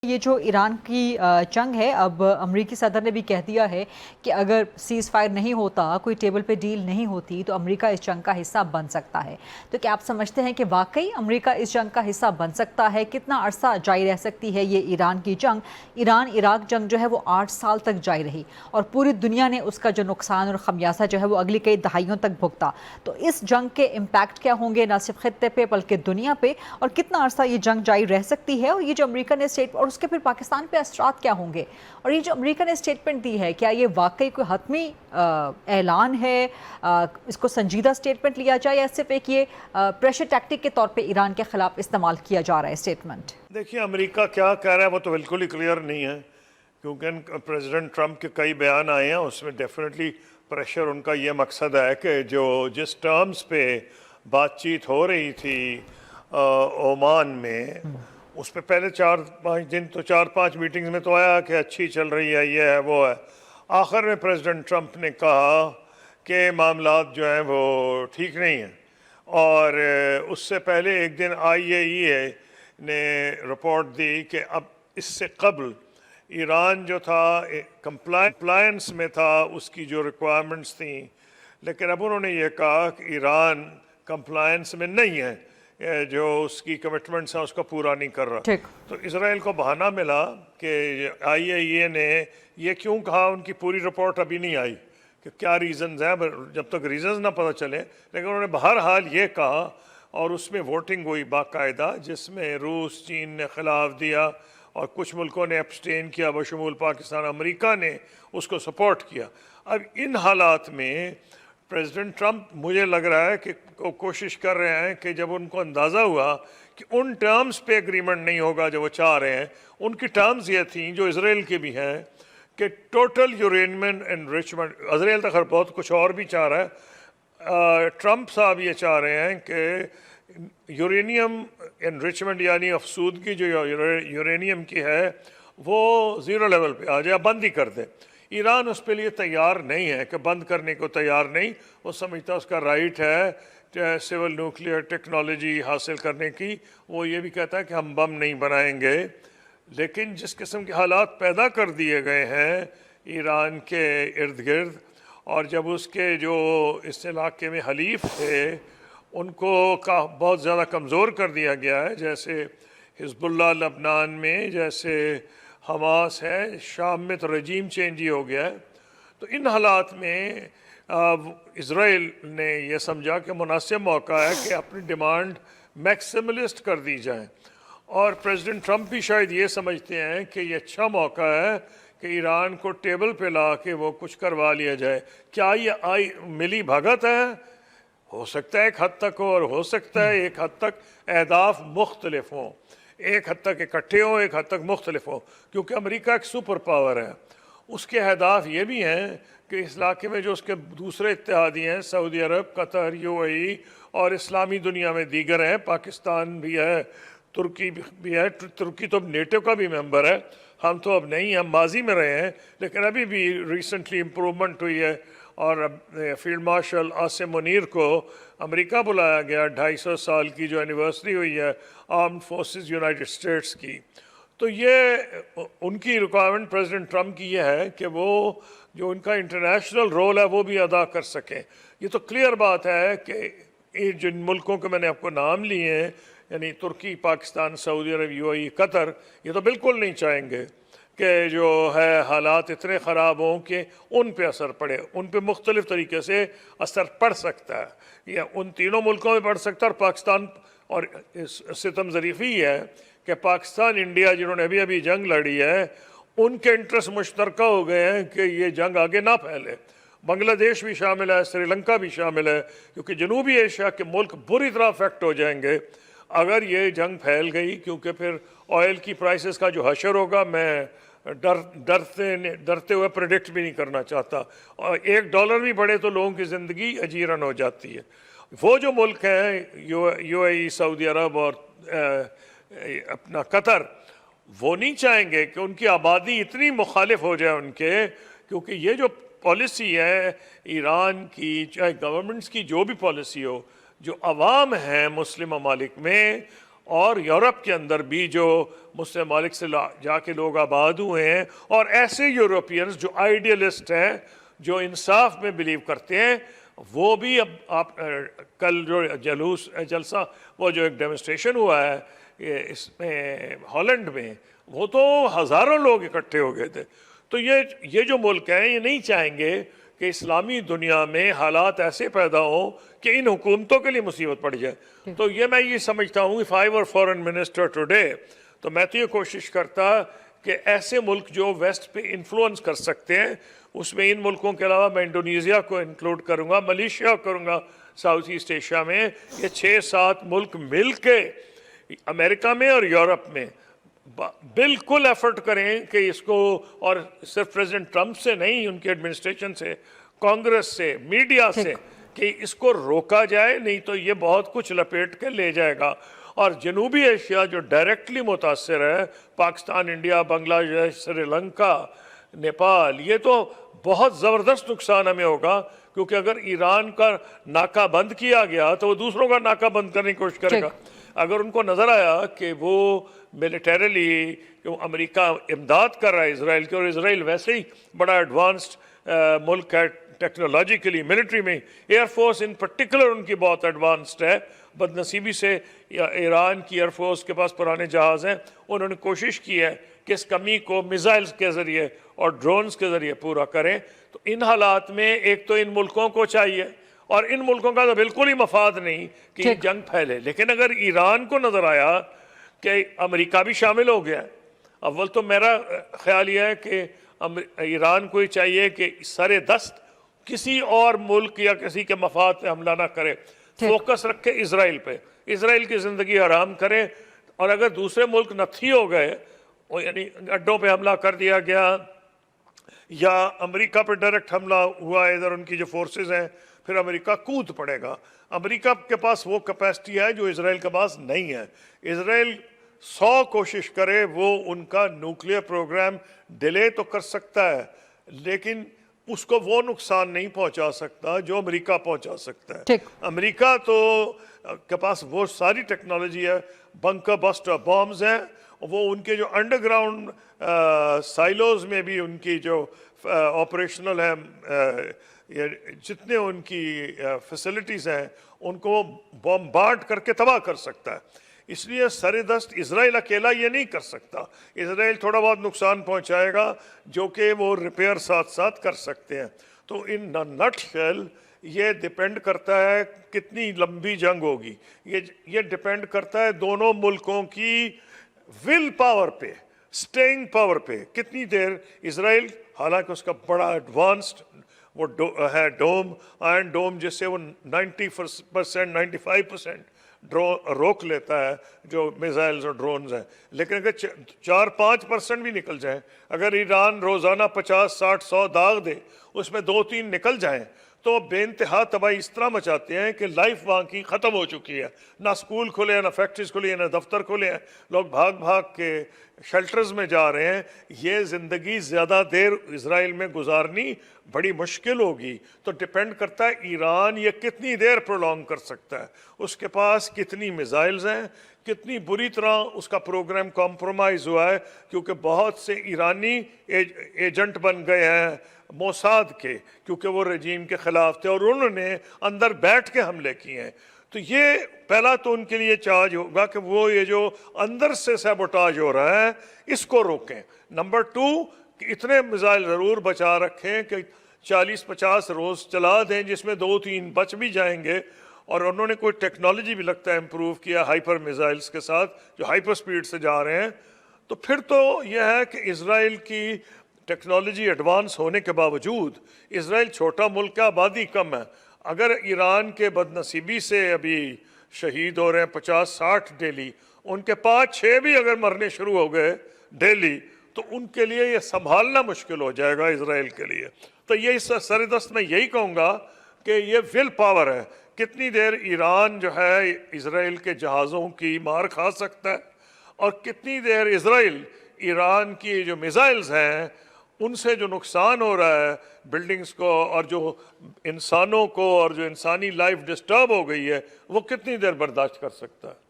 یہ جو ایران کی جنگ ہے، اب امریکی صدر نے بھی کہہ دیا ہے کہ اگر سیز فائر نہیں ہوتا، کوئی ٹیبل پہ ڈیل نہیں ہوتی تو امریکہ اس جنگ کا حصہ بن سکتا ہے۔ تو کیا آپ سمجھتے ہیں کہ واقعی امریکہ اس جنگ کا حصہ بن سکتا ہے؟ کتنا عرصہ جاری رہ سکتی ہے یہ ایران کی جنگ؟ ایران عراق جنگ جو ہے وہ 8 سال تک جاری رہی اور پوری دنیا نے اس کا جو نقصان اور خمیازہ جو ہے وہ اگلی کئی دہائیوں تک بھگتا۔ تو اس جنگ کے امپیکٹ کیا ہوں گے، نہ صرف خطے پہ بلکہ دنیا پہ، اور کتنا عرصہ یہ جنگ جاری رہ سکتی ہے؟ اور یہ جو امریکہ نے اور اس کے پھر پاکستان پہ اثرات کیا ہوں گے؟ اور یہ جو امریکہ نے اسٹیٹمنٹ دی ہے، کیا یہ واقعی کوئی حتمی اعلان ہے؟ اس کو سنجیدہ اسٹیٹمنٹ لیا جائے یا صرف ایک یہ پریشر ٹیکٹک کے طور پہ ایران کے خلاف استعمال کیا جا رہا ہے اسٹیٹمنٹ؟ دیکھیے، امریکہ کیا کہہ رہا ہے وہ تو بالکل ہی کلیئر نہیں ہے، کیونکہ پریزیڈنٹ ٹرمپ کے کئی بیان آئے ہیں، اس میں ڈیفینیٹلی پریشر ان کا یہ مقصد ہے کہ جس ٹرمز پہ بات چیت ہو رہی تھی عمان میں، اس پہ پہلے 4-5 دن تو 4-5 میٹنگز میں تو آیا کہ اچھی چل رہی ہے، یہ ہے وہ ہے۔ آخر میں پریزیڈنٹ ٹرمپ نے کہا کہ معاملات جو ہیں وہ ٹھیک نہیں ہیں، اور اس سے پہلے ایک دن IAEA نے رپورٹ دی کہ اب اس سے قبل ایران جو تھا کمپلائنس میں تھا اس کی جو ریکوائرمنٹس تھیں، لیکن اب انہوں نے یہ کہا کہ ایران کمپلائنس میں نہیں ہے، جو اس کی کمٹمنٹس ہیں اس کو پورا نہیں کر رہا۔ تو اسرائیل کو بہانہ ملا کہ IAEA نے یہ کیوں کہا، ان کی پوری رپورٹ ابھی نہیں آئی کہ کیا ریزنز ہیں، جب تک ریزنز نہ پتہ چلے، لیکن انہوں نے بہرحال یہ کہا، اور اس میں ووٹنگ ہوئی باقاعدہ، جس میں روس، چین نے خلاف دیا اور کچھ ملکوں نے ایبسٹین کیا، بشمول پاکستان۔ امریکہ نے اس کو سپورٹ کیا۔ اب ان حالات میں پریزیڈنٹ ٹرمپ مجھے لگ رہا ہے کہ کوشش کر رہے ہیں کہ جب ان کو اندازہ ہوا کہ ان ٹرمز پہ اگریمنٹ نہیں ہوگا جو وہ چاہ رہے ہیں، ان کی ٹرمز یہ تھیں جو اسرائیل کے بھی ہیں کہ ٹوٹل یورینیم انریچمنٹ، اسرائیل تو خیر بہت کچھ اور بھی چاہ رہا ہے، ٹرمپ صاحب یہ چاہ رہے ہیں کہ یورینیم انریچمنٹ یعنی افسودگی جو یورینیم کی ہے وہ 0 لیول پہ آ جائے، بند ہی کر دے۔ ایران اس پہ لیے تیار نہیں ہے کہ بند کرنے کو تیار نہیں، وہ سمجھتا اس کا رائٹ ہے سول نیوکلیئر ٹیکنالوجی حاصل کرنے کی، وہ یہ بھی کہتا ہے کہ ہم بم نہیں بنائیں گے۔ لیکن جس قسم کے حالات پیدا کر دیے گئے ہیں ایران کے ارد گرد، اور جب اس کے جو اس علاقے میں حلیف تھے ان کو بہت زیادہ کمزور کر دیا گیا ہے، جیسے حزب اللہ لبنان میں، جیسے حماس ہے شام میں، تو رجیم چینج ہی ہو گیا ہے۔ تو ان حالات میں اسرائیل نے یہ سمجھا کہ مناسب موقع ہے کہ اپنی ڈیمانڈ میکسیملسٹ کر دی جائیں، اور پریزیڈنٹ ٹرمپ بھی شاید یہ سمجھتے ہیں کہ یہ اچھا موقع ہے کہ ایران کو ٹیبل پہ لا کے وہ کچھ کروا لیا جائے۔ کیا یہ ملی بھگت ہے؟ ہو سکتا ہے ایک حد تک، اور ہو سکتا ہے ایک حد تک اہداف مختلف ہوں، ایک حد تک اکٹھے ہوں، ایک حد تک مختلف ہوں، کیونکہ امریکہ ایک سپر پاور ہے۔ اس کے اہداف یہ بھی ہیں کہ اس علاقے میں جو اس کے دوسرے اتحادی ہیں، سعودی عرب، قطر، UAE اور اسلامی دنیا میں دیگر ہیں، پاکستان بھی ہے، ترکی بھی ہے۔ ترکی تو اب نیٹو کا بھی ممبر ہے، ہم تو اب نہیں، ہم ماضی میں رہے ہیں، لیکن ابھی بھی ریسنٹلی امپرومنٹ ہوئی ہے، اور فیلڈ مارشل عاصم منیر کو امریکہ بلایا گیا، 250 سال کی جو اینیورسری ہوئی ہے آرمڈ فورسز یونائٹڈ اسٹیٹس کی۔ تو یہ ان کی ریکوائرمنٹ پریزیڈنٹ ٹرمپ کی یہ ہے کہ وہ جو ان کا انٹرنیشنل رول ہے وہ بھی ادا کر سکیں۔ یہ تو کلیئر بات ہے کہ جن ملکوں کے میں نے آپ کو نام لیے ہیں، یعنی ترکی، پاکستان، سعودی عرب، UAE، قطر، یہ تو بالکل نہیں چاہیں گے کہ جو ہے حالات اتنے خراب ہوں کہ ان پہ اثر پڑے۔ ان پہ مختلف طریقے سے اثر پڑ سکتا ہے، یا ان تینوں ملکوں میں پڑ سکتا ہے، اور پاکستان، اور ستم ظریفی ہے کہ پاکستان، انڈیا جنہوں نے ابھی جنگ لڑی ہے، ان کے انٹرسٹ مشترکہ ہو گئے ہیں کہ یہ جنگ آگے نہ پھیلے۔ بنگلہ دیش بھی شامل ہے، سری لنکا بھی شامل ہے، کیونکہ جنوبی ایشیا کے ملک بری طرح افیکٹ ہو جائیں گے اگر یہ جنگ پھیل گئی، کیونکہ پھر آئل کی پرائسز کا جو حشر ہوگا، میں ڈرتے ہوئے پریڈکٹ بھی نہیں کرنا چاہتا، اور $1 بھی بڑھے تو لوگوں کی زندگی اجیرن ہو جاتی ہے۔ وہ جو ملک ہیں UAE، سعودی عرب اور اپنا قطر، وہ نہیں چاہیں گے کہ ان کی آبادی اتنی مخالف ہو جائے ان کے، کیونکہ یہ جو پالیسی ہے ایران کی، چاہے گورنمنٹس کی جو بھی پالیسی ہو، جو عوام ہیں مسلم ممالک میں، اور یورپ کے اندر بھی جو مسلم ممالک سے جا کے لوگ آباد ہوئے ہیں، اور ایسے یورپینز جو آئیڈیلسٹ ہیں، جو انصاف میں بلیو کرتے ہیں، وہ بھی اب آپ کل جو جلسہ وہ جو ایک ڈیمونسٹریشن ہوا ہے اس میں ہالینڈ میں، وہ تو ہزاروں لوگ اکٹھے ہو گئے تھے۔ تو یہ جو ملک ہیں یہ نہیں چاہیں گے کہ اسلامی دنیا میں حالات ایسے پیدا ہوں کہ ان حکومتوں کے لیے مصیبت پڑ جائے۔ تو میں یہ سمجھتا ہوں if I were foreign minister today تو میں تو یہ کوشش کرتا کہ ایسے ملک جو ویسٹ پہ انفلوئنس کر سکتے ہیں، اس میں ان ملکوں کے علاوہ میں انڈونیزیا کو انکلوڈ کروں گا، ملیشیا کروں گا، ساؤتھ ایسٹ ایشیا میں، یہ 6-7 ملک مل کے امریکہ میں اور یورپ میں بالکل ایفرٹ کریں کہ اس کو، اور صرف پریزیڈنٹ ٹرمپ سے نہیں، ان کے ایڈمنسٹریشن سے، کانگریس سے، میڈیا سے، کہ اس کو روکا جائے، نہیں تو یہ بہت کچھ لپیٹ کے لے جائے گا۔ اور جنوبی ایشیا جو ڈائریکٹلی متاثر ہے، پاکستان، انڈیا، بنگلہ دیش، سری لنکا، نیپال، یہ تو بہت زبردست نقصان ہمیں ہوگا، کیونکہ اگر ایران کا ناکہ بند کیا گیا تو وہ دوسروں کا ناکہ بند کرنے کی کوشش کرے گا۔ اگر ان کو نظر آیا کہ وہ ملیٹریلی امریکہ امداد کر رہا ہے اسرائیل کی، اور اسرائیل ویسے ہی بڑا ایڈوانسڈ ملک ہے ٹیکنالوجیکلی، ملٹری میں، ایئر فورس ان پرٹیکولر ان کی بہت ایڈوانسڈ ہے، بدنصیبی سے ایران کی ایئر فورس کے پاس پرانے جہاز ہیں، انہوں نے کوشش کی ہے کہ اس کمی کو میزائلز کے ذریعے اور ڈرونز کے ذریعے پورا کریں۔ تو ان حالات میں ایک تو ان ملکوں کو چاہیے، اور ان ملکوں کا تو بالکل ہی مفاد نہیں کہ یہ جنگ پھیلے، لیکن اگر ایران کو نظر آیا کہ امریکہ بھی شامل ہو گیا، اول تو میرا خیال یہ ہے کہ ایران کو ہی چاہیے کہ سر دست کسی اور ملک یا کسی کے مفاد پہ حملہ نہ کرے، فوکس رکھے اسرائیل پہ، اسرائیل کی زندگی حرام کرے۔ اور اگر دوسرے ملک نتھی ہو گئے، یعنی اڈوں پہ حملہ کر دیا گیا یا امریکہ پہ ڈائریکٹ حملہ ہوا ہے، ادھر ان کی جو فورسز ہیں، پھر امریکہ کود پڑے گا۔ امریکہ کے پاس وہ کیپیسٹی ہے جو اسرائیل کے پاس نہیں ہے۔ اسرائیل 100 کوشش کرے وہ ان کا نیوکلیئر پروگرام ڈیلے تو کر سکتا ہے، لیکن اس کو وہ نقصان نہیں پہنچا سکتا جو امریکہ پہنچا سکتا ہے۔ امریکہ تو کے پاس وہ ساری ٹیکنالوجی ہے، بنکر بسٹر بامز ہیں، وہ ان کے جو انڈر گراؤنڈ سائلوز میں بھی ان کی جو آپریشنل ہے، جتنے ان کی فیسلٹیز ہیں، ان کو بمبارڈ کر کے تباہ کر سکتا ہے۔ اس لیے سر دست اسرائیل اکیلا یہ نہیں کر سکتا، اسرائیل تھوڑا بہت نقصان پہنچائے گا جو کہ وہ ریپیئر ساتھ ساتھ کر سکتے ہیں۔ تو ان نٹ شیل یہ ڈیپینڈ کرتا ہے کتنی لمبی جنگ ہوگی، یہ ڈیپینڈ کرتا ہے دونوں ملکوں کی ول پاور پہ، سٹینگ پاور پہ، کتنی دیر اسرائیل، حالانکہ اس کا بڑا ایڈوانسڈ وہ ہے ڈوم، آئرن ڈوم، جس سے وہ 90% 95% روک لیتا ہے جو میزائلز اور ڈرونز ہیں، لیکن اگر 4-5% بھی نکل جائیں، اگر ایران روزانہ 50-60-100 داغ دے، اس میں 2-3 نکل جائیں، تو بے انتہا تباہی اس طرح مچاتے ہیں کہ لائف وہاں کی ختم ہو چکی ہے، نہ اسکول کھلے ہیں، نہ فیکٹریز کھلی ہیں، نہ دفتر کھلے ہیں، لوگ بھاگ بھاگ کے شیلٹرز میں جا رہے ہیں۔ یہ زندگی زیادہ دیر اسرائیل میں گزارنی بڑی مشکل ہوگی۔ تو ڈیپینڈ کرتا ہے ایران یہ کتنی دیر پرولونگ کر سکتا ہے، اس کے پاس کتنی میزائلز ہیں، کتنی بری طرح اس کا پروگرام کمپرومائز ہوا ہے، کیونکہ بہت سے ایرانی ایجنٹ بن گئے ہیں موساد کے، کیونکہ وہ رجیم کے خلاف تھے اور انہوں نے اندر بیٹھ کے حملے کیے ہیں۔ تو یہ پہلا تو ان کے لیے چارج ہوگا کہ وہ یہ جو اندر سے سیبوٹاج ہو رہا ہے اس کو روکیں۔ نمبر 2 کہ اتنے میزائل ضرور بچا رکھیں کہ 40-50 روز چلا دیں، جس میں 2-3 بچ بھی جائیں گے۔ اور انہوں نے کوئی ٹیکنالوجی بھی لگتا ہے امپروو کیا ہائپر میزائلز کے ساتھ، جو ہائپر سپیڈ سے جا رہے ہیں۔ تو پھر تو یہ ہے کہ اسرائیل کی ٹیکنالوجی ایڈوانس ہونے کے باوجود، اسرائیل چھوٹا ملک ہے، آبادی کم ہے، اگر ایران کے بدنصیبی سے ابھی شہید ہو رہے ہیں 50-60 ڈیلی، ان کے 5-6 بھی اگر مرنے شروع ہو گئے ڈیلی، تو ان کے لیے یہ سنبھالنا مشکل ہو جائے گا اسرائیل کے لیے۔ تو یہ اس سر دست میں یہی کہوں گا کہ یہ ول پاور ہے، کتنی دیر ایران جو ہے اسرائیل کے جہازوں کی مار کھا سکتا ہے، اور کتنی دیر اسرائیل ایران کی جو میزائلز ہیں ان سے جو نقصان ہو رہا ہے بلڈنگز کو، اور جو انسانوں کو، اور جو انسانی لائف ڈسٹرب ہو گئی ہے، وہ کتنی دیر برداشت کر سکتا ہے۔